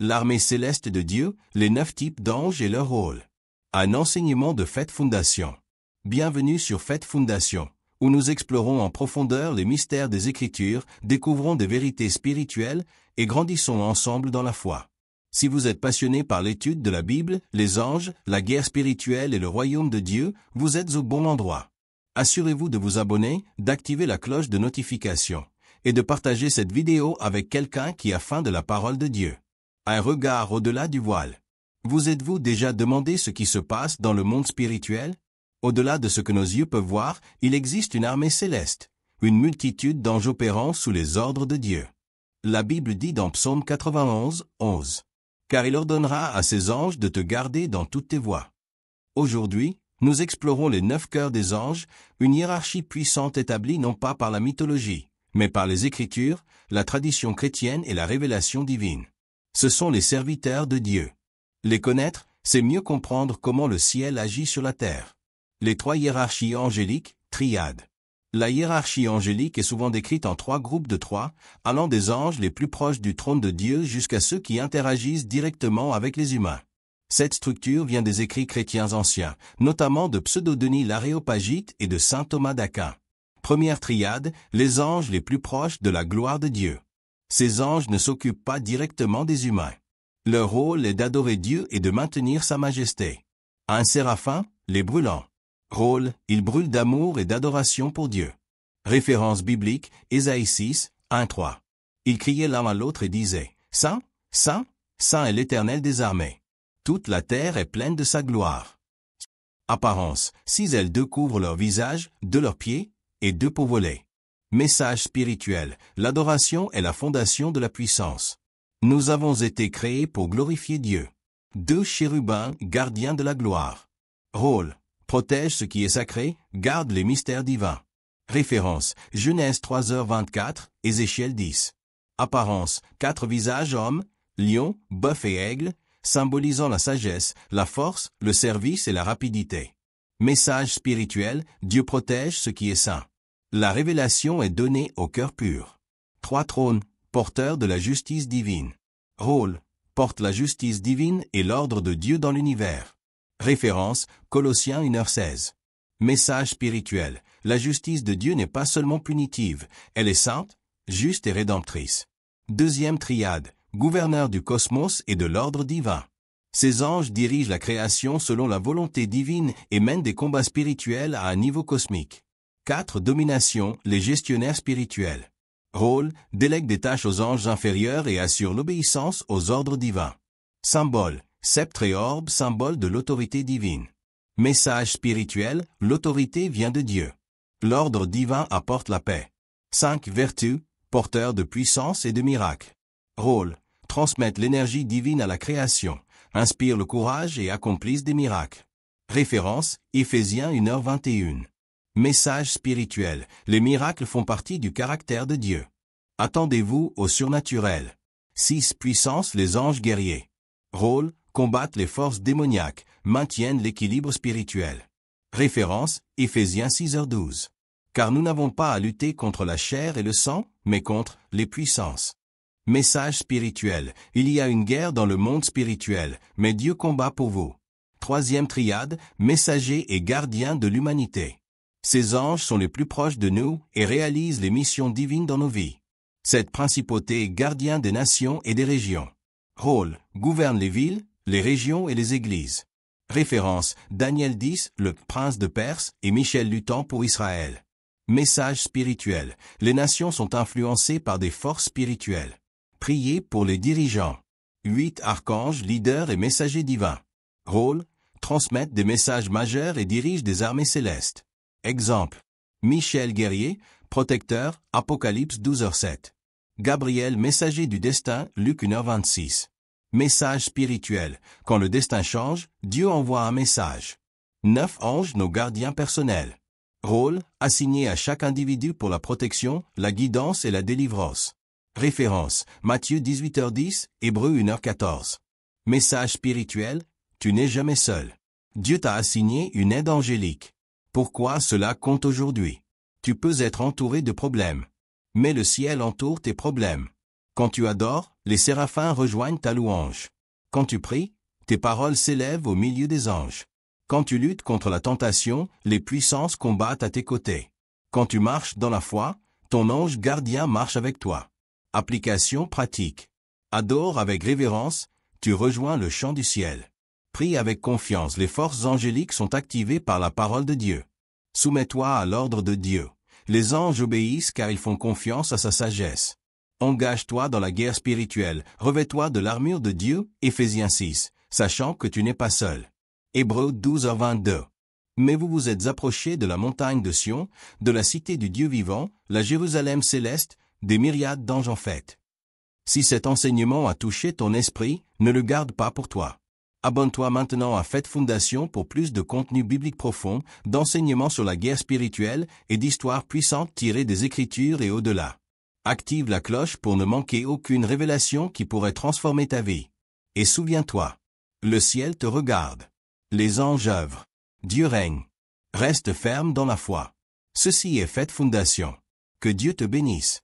L'armée céleste de Dieu, les 9 types d'anges et leur rôle. Un enseignement de Faith Fondation. Bienvenue sur Faith Fondation, où nous explorons en profondeur les mystères des Écritures, découvrons des vérités spirituelles et grandissons ensemble dans la foi. Si vous êtes passionné par l'étude de la Bible, les anges, la guerre spirituelle et le royaume de Dieu, vous êtes au bon endroit. Assurez-vous de vous abonner, d'activer la cloche de notification et de partager cette vidéo avec quelqu'un qui a faim de la parole de Dieu. Un regard au-delà du voile. Vous êtes-vous déjà demandé ce qui se passe dans le monde spirituel? Au-delà de ce que nos yeux peuvent voir, il existe une armée céleste, une multitude d'anges opérant sous les ordres de Dieu. La Bible dit dans Psaume 91, 11. « Car il ordonnera à ses anges de te garder dans toutes tes voies. » Aujourd'hui, nous explorons les 9 cœurs des anges, une hiérarchie puissante établie non pas par la mythologie, mais par les Écritures, la tradition chrétienne et la révélation divine. Ce sont les serviteurs de Dieu. Les connaître, c'est mieux comprendre comment le ciel agit sur la terre. Les 3 hiérarchies angéliques, triades. La hiérarchie angélique est souvent décrite en 3 groupes de 3, allant des anges les plus proches du trône de Dieu jusqu'à ceux qui interagissent directement avec les humains. Cette structure vient des écrits chrétiens anciens, notamment de Pseudo-Denis l'Aréopagite et de saint Thomas d'Aquin. Première triade, les anges les plus proches de la gloire de Dieu. Ces anges ne s'occupent pas directement des humains. Leur rôle est d'adorer Dieu et de maintenir sa majesté. Un séraphin, les brûlants. Rôle, ils brûlent d'amour et d'adoration pour Dieu. Référence biblique, Ésaïe 6, 1-3. Ils criaient l'un à l'autre et disaient, « Saint, Saint, Saint est l'Éternel des armées. Toute la terre est pleine de sa gloire. » Apparence, 6 ailes 2 couvrent leur visage, 2 leurs pieds, et 2 pour voler. Message spirituel, l'adoration est la fondation de la puissance. Nous avons été créés pour glorifier Dieu. 2 chérubins, gardiens de la gloire. Rôle, protège ce qui est sacré, garde les mystères divins. Référence, Genèse 3h24, Ézéchiel 10. Apparence, 4 visages hommes, lion, bœuf et aigle, symbolisant la sagesse, la force, le service et la rapidité. Message spirituel, Dieu protège ce qui est saint. La révélation est donnée au cœur pur. 3 trônes, porteurs de la justice divine. Rôle, porte la justice divine et l'ordre de Dieu dans l'univers. Référence, Colossiens 1h16. Message spirituel, la justice de Dieu n'est pas seulement punitive, elle est sainte, juste et rédemptrice. Deuxième triade, gouverneur du cosmos et de l'ordre divin. Ces anges dirigent la création selon la volonté divine et mènent des combats spirituels à un niveau cosmique. 4 domination, les gestionnaires spirituels. Rôle, délègue des tâches aux anges inférieurs et assure l'obéissance aux ordres divins. Symbole, sceptre et orbe, symbole de l'autorité divine. Message spirituel, l'autorité vient de Dieu. L'ordre divin apporte la paix. 5 vertus, porteurs de puissance et de miracles. Rôle, transmettent l'énergie divine à la création, inspirent le courage et accomplissent des miracles. Référence, Éphésiens 1h21. Message spirituel, les miracles font partie du caractère de Dieu. Attendez-vous au surnaturel. 6 puissance, les anges guerriers. Rôle, combattent les forces démoniaques, maintiennent l'équilibre spirituel. Référence, Éphésiens 6h12. Car nous n'avons pas à lutter contre la chair et le sang, mais contre les puissances. Message spirituel, il y a une guerre dans le monde spirituel, mais Dieu combat pour vous. 3e triade, messagers et gardiens de l'humanité. Ces anges sont les plus proches de nous et réalisent les missions divines dans nos vies. Cette principauté est gardien des nations et des régions. Rôle, gouverne les villes, les régions et les églises. Référence, Daniel 10, le prince de Perse et Michel luttant pour Israël. Message spirituel, les nations sont influencées par des forces spirituelles. Priez pour les dirigeants. 8 archanges, leaders et messagers divins. Rôle, transmettent des messages majeurs et dirigent des armées célestes. Exemple. Michel guerrier, protecteur, Apocalypse 12h7. Gabriel messager du destin, Luc 1h26. Message spirituel, quand le destin change, Dieu envoie un message. 9 anges, nos gardiens personnels. Rôle, assigné à chaque individu pour la protection, la guidance et la délivrance. Référence, Matthieu 18h10, Hébreux 1h14. Message spirituel, tu n'es jamais seul. Dieu t'a assigné une aide angélique. Pourquoi cela compte aujourd'hui? Tu peux être entouré de problèmes. Mais le ciel entoure tes problèmes. Quand tu adores, Les séraphins rejoignent ta louange. Quand tu pries, tes paroles s'élèvent au milieu des anges. Quand tu luttes contre la tentation, les puissances combattent à tes côtés. Quand tu marches dans la foi, ton ange gardien marche avec toi. Application pratique. Adore avec révérence, tu rejoins le chant du ciel. Prie avec confiance, les forces angéliques sont activées par la parole de Dieu. Soumets-toi à l'ordre de Dieu. Les anges obéissent car ils font confiance à sa sagesse. Engage-toi dans la guerre spirituelle, revêt-toi de l'armure de Dieu, Éphésiens 6, sachant que tu n'es pas seul. Hébreux 12:22. Mais vous vous êtes approchés de la montagne de Sion, de la cité du Dieu vivant, la Jérusalem céleste, des myriades d'anges en fête. Si cet enseignement a touché ton esprit, ne le garde pas pour toi. Abonne-toi maintenant à Fête Fondation pour plus de contenu biblique profond, d'enseignements sur la guerre spirituelle et d'histoires puissantes tirées des Écritures et au-delà. Active la cloche pour ne manquer aucune révélation qui pourrait transformer ta vie. Et souviens-toi, le ciel te regarde. Les anges œuvrent. Dieu règne. Reste ferme dans la foi. Ceci est Fête Fondation. Que Dieu te bénisse.